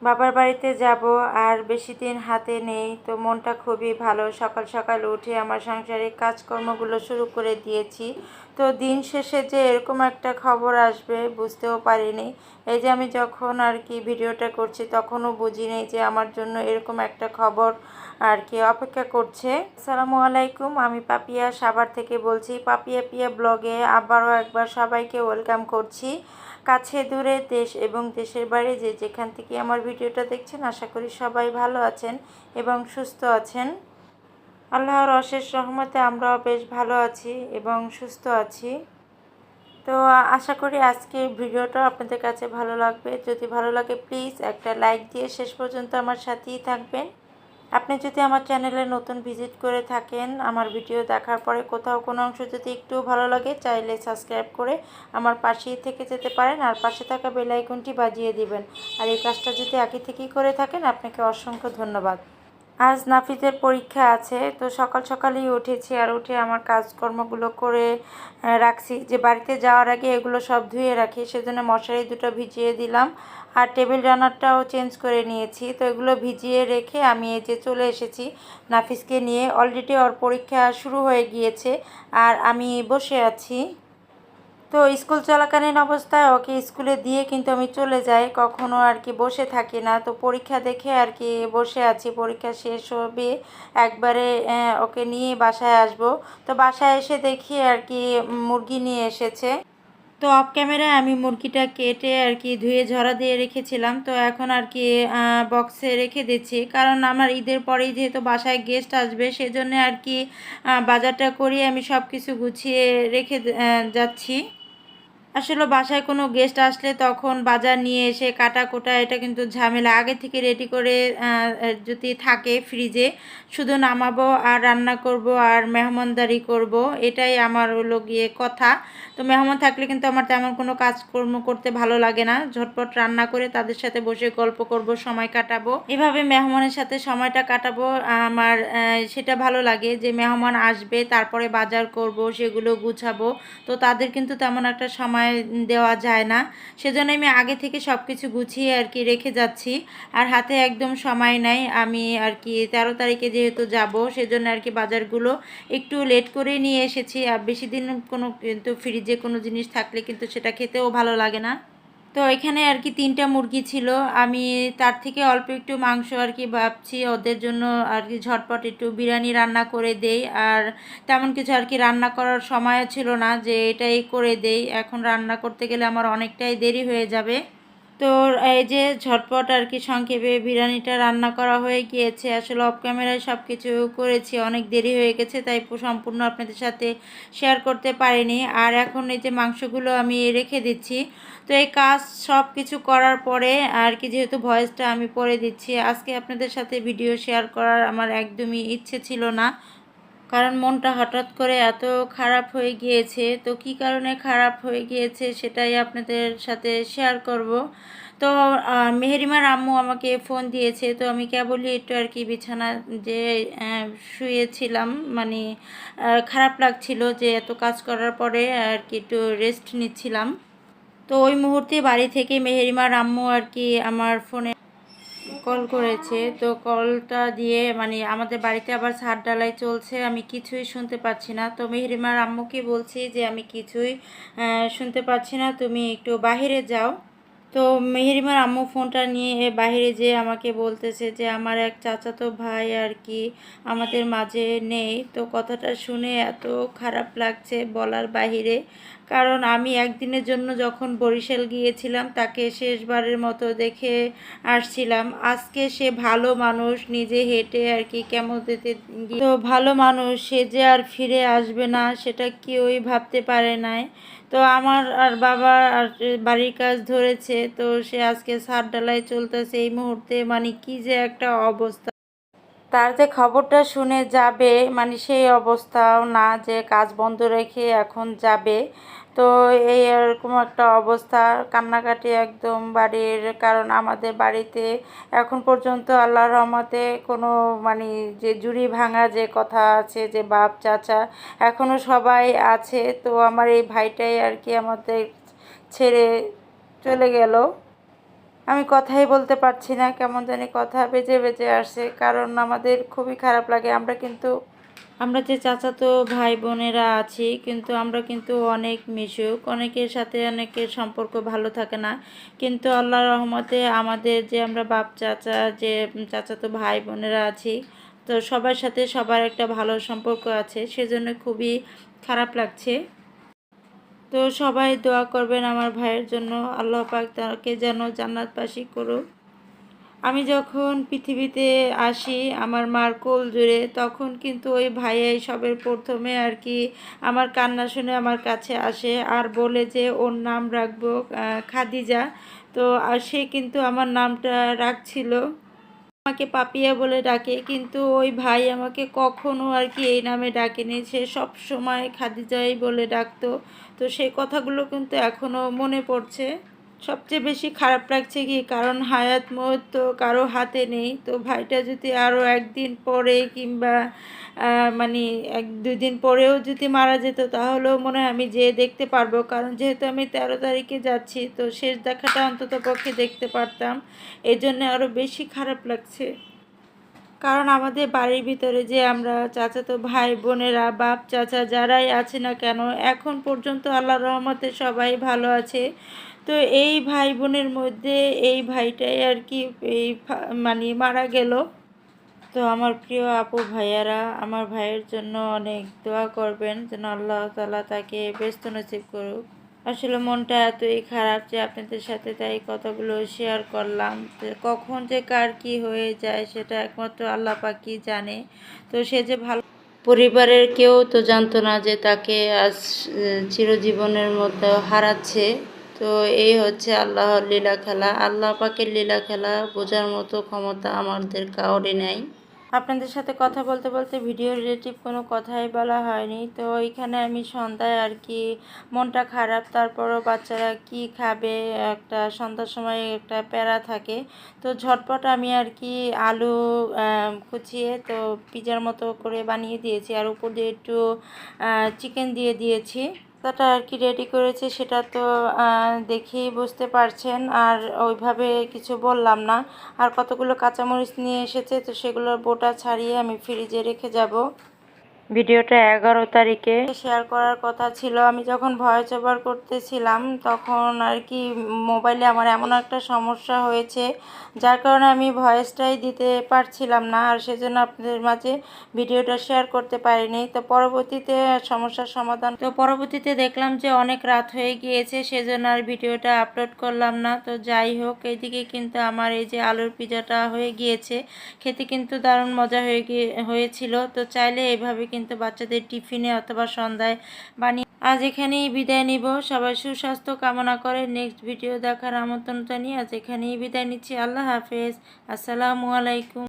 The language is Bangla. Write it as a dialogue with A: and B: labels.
A: বাবার বাড়িতে যাব আর বেশি দিন হাতে নেই, তো মনটা খুবই ভালো। সকাল সকাল উঠে আমার সাংসারিক কাজকর্মগুলো শুরু করে দিয়েছি। তো দিন শেষে যে এরকম একটা খবর আসবে বুঝতেও পারিনি। এই যে আমি যখন আর কি ভিডিওটা করছি তখনও বুঝিনি যে আমার জন্য এরকম একটা খবর আর কি অপেক্ষা করছে। আসসালামু আলাইকুম, আমি পাপিয়া সাভার থেকে বলছি। পাপিয়া পিয়া ব্লগে আবারও একবার সবাইকে ওয়েলকাম করছি। কাছে দূরে দেশ এবং দেশের বাইরে যে যেখান থেকে আমার ভিডিওটা দেখছেন, আশা করি সবাই ভালো আছেন এবং সুস্থ আছেন। আল্লাহর অশেষ রহমতে আমরাও বেশ ভালো আছি এবং সুস্থ আছি। তো আশা করি আজকের ভিডিওটা আপনাদের কাছে ভালো লাগবে। যদি ভালো লাগে প্লিজ একটা লাইক দিয়ে শেষ পর্যন্ত আমার সাথেই থাকবেন। আপনি যদি আমার চ্যানেলে নতুন ভিজিট করে থাকেন, আমার ভিডিও দেখার পরে কোথাও কোনো অংশ যদি একটু ভালো লাগে, চাইলে সাবস্ক্রাইব করে আমার পাশেই থেকে যেতে পারেন আর পাশে থাকা বেল আইকনটি বাজিয়ে দিবেন। আর এই কাজটা যদি আগে থেকেই করে থাকেন, আপনাকে অসংখ্য ধন্যবাদ। আজ নাফিজের পরীক্ষা আছে, তো সকাল সকালেই উঠেছি আর উঠে আমার কাজকর্মগুলো করে রাখছি। যে বাড়িতে যাওয়ার আগে এগুলো সব ধুয়ে রাখি, সেজন্য মশারি দুটো ভিজিয়ে দিলাম আর টেবিল রানারটাও চেঞ্জ করে নিয়েছি। তো এগুলো ভিজিয়ে রেখে আমি এই যে চলে এসেছি নাফিজকে নিয়ে। অলরেডি ওর পরীক্ষা শুরু হয়ে গিয়েছে আর আমি বসে আছি। তো স্কুল চলাকালীন অবস্থায় ওকে স্কুলে দিয়ে কিন্তু আমি চলে যাই, কখনো আর কি বসে থাকি না। তো পরীক্ষা দেখে আর কি বসে আছি, পরীক্ষা শেষ হবে একবারে ওকে নিয়ে বাসায় আসব। তো বাসায় এসে দেখি আর কি মুরগি নিয়ে এসেছে। তো অফ ক্যামেরায় আমি মুরগিটা কেটে আর কি ধুয়ে ঝরা দিয়ে রেখেছিলাম। তো এখন আর কি বক্সে রেখে দিচ্ছি, কারণ আমার ঈদের পরেই যেহেতু বাসায় গেস্ট আসবে, সেজন্য আর কি বাজারটা করিয়ে আমি সব কিছু গুছিয়ে রেখে যাচ্ছি। আসলে বাসায় কোনো গেস্ট আসলে তখন বাজার নিয়ে এসে কাটা কোটা এটা কিন্তু ঝামেলা। আগে থেকে রেডি করে যদি থাকে ফ্রিজে, শুধু নামাবো আর রান্না করব আর মেহমানদারি করব, এটাই আমার হলো গিয়ে কথা। তো মেহমান থাকলে কিন্তু আমার তেমন কোনো কাজকর্ম করতে ভালো লাগে না। ঝটপট রান্না করে তাদের সাথে বসে গল্প করব, সময় কাটাবো, এভাবে মেহমানের সাথে সময়টা কাটাবো। আমার সেটা ভালো লাগে যে মেহমান আসবে, তারপরে বাজার করব, সেগুলো গুছাবো। তো তাদের কিন্তু তেমন একটা সময় দেওয়া যায় না, সেজন্য আমি আগে থেকে সব কিছু গুছিয়ে আর কি রেখে যাচ্ছি। আর হাতে একদম সময় নাই। আমি আর কি 13 তারিখে যেহেতু যাব, সেজন্য আর কি বাজারগুলো একটু লেট করে নিয়ে এসেছি। আর বেশি দিন কোনো কিন্তু ফ্রিজে কোনো জিনিস থাকলে কিন্তু সেটা খেতেও ভালো লাগে না। তো এখানে আর কি 3টা মুরগি ছিল, আমি তার থেকে অল্প একটু মাংস আর কি ভাবছি ওদের জন্য আর কি ঝটপট একটু বিরিয়ানি রান্না করে দেই। আর তেমন কিছু আর কি রান্না করার সময় ছিল না যে এটাই করে দেই, এখন রান্না করতে গেলে আমার অনেকটাই দেরি হয়ে যাবে। তো এই যে ঝটপট আর কি সংক্ষেপে বিরিয়ানিটা রান্না করা হয়ে গিয়েছে। আসলে অফ ক্যামেরায় সব কিছু করেছি, অনেক দেরি হয়ে গেছে, তাই সম্পূর্ণ আপনাদের সাথে শেয়ার করতে পারিনি। আর এখন এই যে মাংসগুলো আমি রেখে দিচ্ছি। তো এই কাজ সব কিছু করার পরে আর কি যেহেতু ভয়েসটা আমি পরে দিচ্ছি, আজকে আপনাদের সাথে ভিডিও শেয়ার করার আমার একদমই ইচ্ছে ছিল না, কারণ মনটা হঠাৎ করে এত খারাপ হয়ে গিয়েছে। তো কী কারণে খারাপ হয়ে গিয়েছে সেটাই আপনাদের সাথে শেয়ার করব। তো মেহেরিমার আম্মু আমাকে ফোন দিয়েছে, তো আমি কেবলই একটু আর কি বিছানা যে শুয়েছিলাম, মানে খারাপ লাগছিল যে এত কাজ করার পরে আর কি একটু রেস্ট নিচ্ছিলাম। তো ওই মুহূর্তে বাড়ি থেকে মেহেরিমার আম্মু আর কি আমার ফোনে কল করেছে। তো কলটা দিয়ে মানে আমাদের বাড়িতে আবার ছাদ ঢালাই চলছে, আমি কিছুই শুনতে পাচ্ছি না। তো মেহরিমার আম্মুকে বলছি যে আমি কিছুই শুনতে পাচ্ছি না, তুমি একটু বাহিরে যাও। তো মেহেরিমার আম্মু ফোনটা নিয়ে বাইরে যেয়ে আমাকে বলতেছে যে আমার এক চাচাতো ভাই আর কি আমাদের মাঝে নেই। তো কথাটা শুনে এত খারাপ লাগছে বলার বাহিরে, কারণ আমি একদিনের জন্য যখন বরিশাল গিয়েছিলাম তাকে শেষবারের মতো দেখে আসছিলাম। আজকে সে ভালো মানুষ, নিজে হেঁটে আর কি কেমন দিতে, তো ভালো মানুষ সে যে আর ফিরে আসবে না সেটা কেউই ভাবতে পারে নাই। তো আমার আর বাবা আর বাড়ির কাজ ধরেছে, তো সে আজকে ছাদ ঢালাই চলতেছে এই মুহূর্তে, মানে কি যে একটা অবস্থা। তার যে খবরটা শুনে যাবে, মানে সেই অবস্থাও না যে কাজ বন্ধ রেখে এখন যাবে। তো এই এরকম একটা অবস্থা, কান্নাকাটি একদম বাড়ির। কারণ আমাদের বাড়িতে এখন পর্যন্ত আল্লাহর রহমতে কোনো মানে যে জুড়ি ভাঙা যে কথা আছে, যে বাপ চাচা এখনও সবাই আছে। তো আমার এই ভাইটাই আর কি আমাদের ছেড়ে চলে গেল। আমি কথাই বলতে পারছি না, কেমন জানি কথা বেজে বেজে আসছে, কারণ আমাদের খুবই খারাপ লাগে। আমরা যে চাচাতো ভাই বোনেরা আছি, কিন্তু আমরা কিন্তু অনেক মিশুক, অনেকের সাথে অনেকের সম্পর্ক ভালো থাকে না, কিন্তু আল্লাহর রহমতে আমাদের যে আমরা বাপ চাচা যে চাচাতো ভাই বোনেরা আছি, তো সবার সাথে সবার একটা ভালো সম্পর্ক আছে, সেজন্য খুবই খারাপ লাগছে। তো সবাই দোয়া করবেন আমার ভাইয়ের জন্য, আল্লাহ পাক তাকে যেন জান্নাতবাসী করুক। আমি যখন পৃথিবীতে আসি আমার মার কোল জুড়ে, তখন কিন্তু ওই ভাইয়াই সবের প্রথমে আর কি আমার কান্না শুনে আমার কাছে আসে আর বলে যে ওর নাম রাখবো খাদিজা। তো আর সে কিন্তু আমার নামটা রাখছিল, আমাকে পাপিয়া বলে ডাকে, কিন্তু ওই ভাই আমাকে কখনো আর কি এই নামে ডাকেনি, সে সব সময় খাদিজাই বলে ডাকতো। তো সেই কথাগুলো কিন্তু এখনও মনে পড়ছে। সবচেয়ে বেশি খারাপ লাগছে কি, কারণ হায়াত মৌত তো কারো হাতে নেই। তো ভাইটা যদি আরও একদিন পরে কিংবা মানে 1-2 দিন পরেও যদি মারা যেত, তাহলেও মনে হয় আমি যেয়ে দেখতে পারবো, কারণ যেহেতু আমি 13 তারিখে যাচ্ছি, তো শেষ দেখাটা অন্তত পক্ষে দেখতে পারতাম। এই জন্য আরও বেশি খারাপ লাগছে, কারণ আমাদের বাড়ির ভিতরে যে আমরা চাচাতো ভাই বোনেরা বাপ চাচা যারাই আছে না কেন, এখন পর্যন্ত আল্লাহর রহমতে সবাই ভালো আছে। তো এই ভাই বোনের মধ্যে এই ভাইটাই আর কি এই মানে মারা গেল। তো আমার প্রিয় আপু ভাইয়ারা, আমার ভাইয়ের জন্য অনেক দোয়া করবেন যেন আল্লাহ তাআলা তাকে ব্যস্ত নসিব করুক। আসলে মনটা এতই খারাপ যে আপনাদের সাথে তাই কথাগুলো শেয়ার করলাম। যে কখন যে কার কি হয়ে যায় সেটা একমাত্র আল্লাহ পাকই জানে। তো সে যে ভালো, পরিবারের কেউ তো জানতো না যে তাকে আজ চিরজীবনের মতো হারাচ্ছে। তো এই হচ্ছে আল্লাহর লীলা খেলা, আল্লাহ পাকের লীলা খেলা বোঝার মতো ক্ষমতা আমাদের কারোরই নাই। আপনাদের সাথে কথা বলতে বলতে ভিডিও রিলেটিভ কোনো কথাই বলা হয়নি। তো এখানে আমি সন্ধ্যায় আর কি মনটা খারাপ, তারপরও বাচ্চারা কি খাবে, একটা সন্ধ্যার সময় একটা প্যারা থাকে। তো ঝটপট আমি আর কি আলু কুচিয়ে তো পিজার মতো করে বানিয়ে দিয়েছি, আর উপর দিয়ে একটু চিকেন দিয়ে দিয়েছি। যেটা আর কি রেডি করেছি সেটা তো দেখেই বুঝতে পারছেন, আর ওইভাবে কিছু বললাম না। আর কতগুলো কাঁচামরিচ নিয়ে এসেছে, তো সেগুলোর বোটা ছাড়িয়ে আমি ফ্রিজে রেখে যাব। ভিডিওটা 11 তারিখে শেয়ার করার কথা ছিল। আমি যখন ভয়েস ওভার করতেছিলাম তখন আর কি মোবাইলে আমার এমন একটা সমস্যা হয়েছে, যার কারণে আমি ভয়েসটাই দিতে পারছিলাম না, আর সেজন্য আপনাদের মাঝে ভিডিওটা শেয়ার করতে পারিনি। তো পরবর্তীতে সমস্যার সমাধান, তো পরবর্তীতে দেখলাম যে অনেক রাত হয়ে গিয়েছে, সেজন্য আর ভিডিওটা আপলোড করলাম না। তো যাই হোক, এইদিকে কিন্তু আমার এই যে আলুর পিজাটা হয়ে গিয়েছে, খেতে কিন্তু দারুণ মজা হয়েছিল। তো চাইলে এইভাবে কিন্তু বাচ্চাদের টিফিনে অথবা সন্ধ্যায় বানিয়ে। আজ এখানেই বিদায় নিব, সবাই সুস্বাস্থ্য কামনা করে নেক্সট ভিডিও দেখার আমন্ত্রণ জানিয়ে আজ এখানেই বিদায় নিচ্ছি। আল্লাহ হাফেজ, আসসালামু আলাইকুম।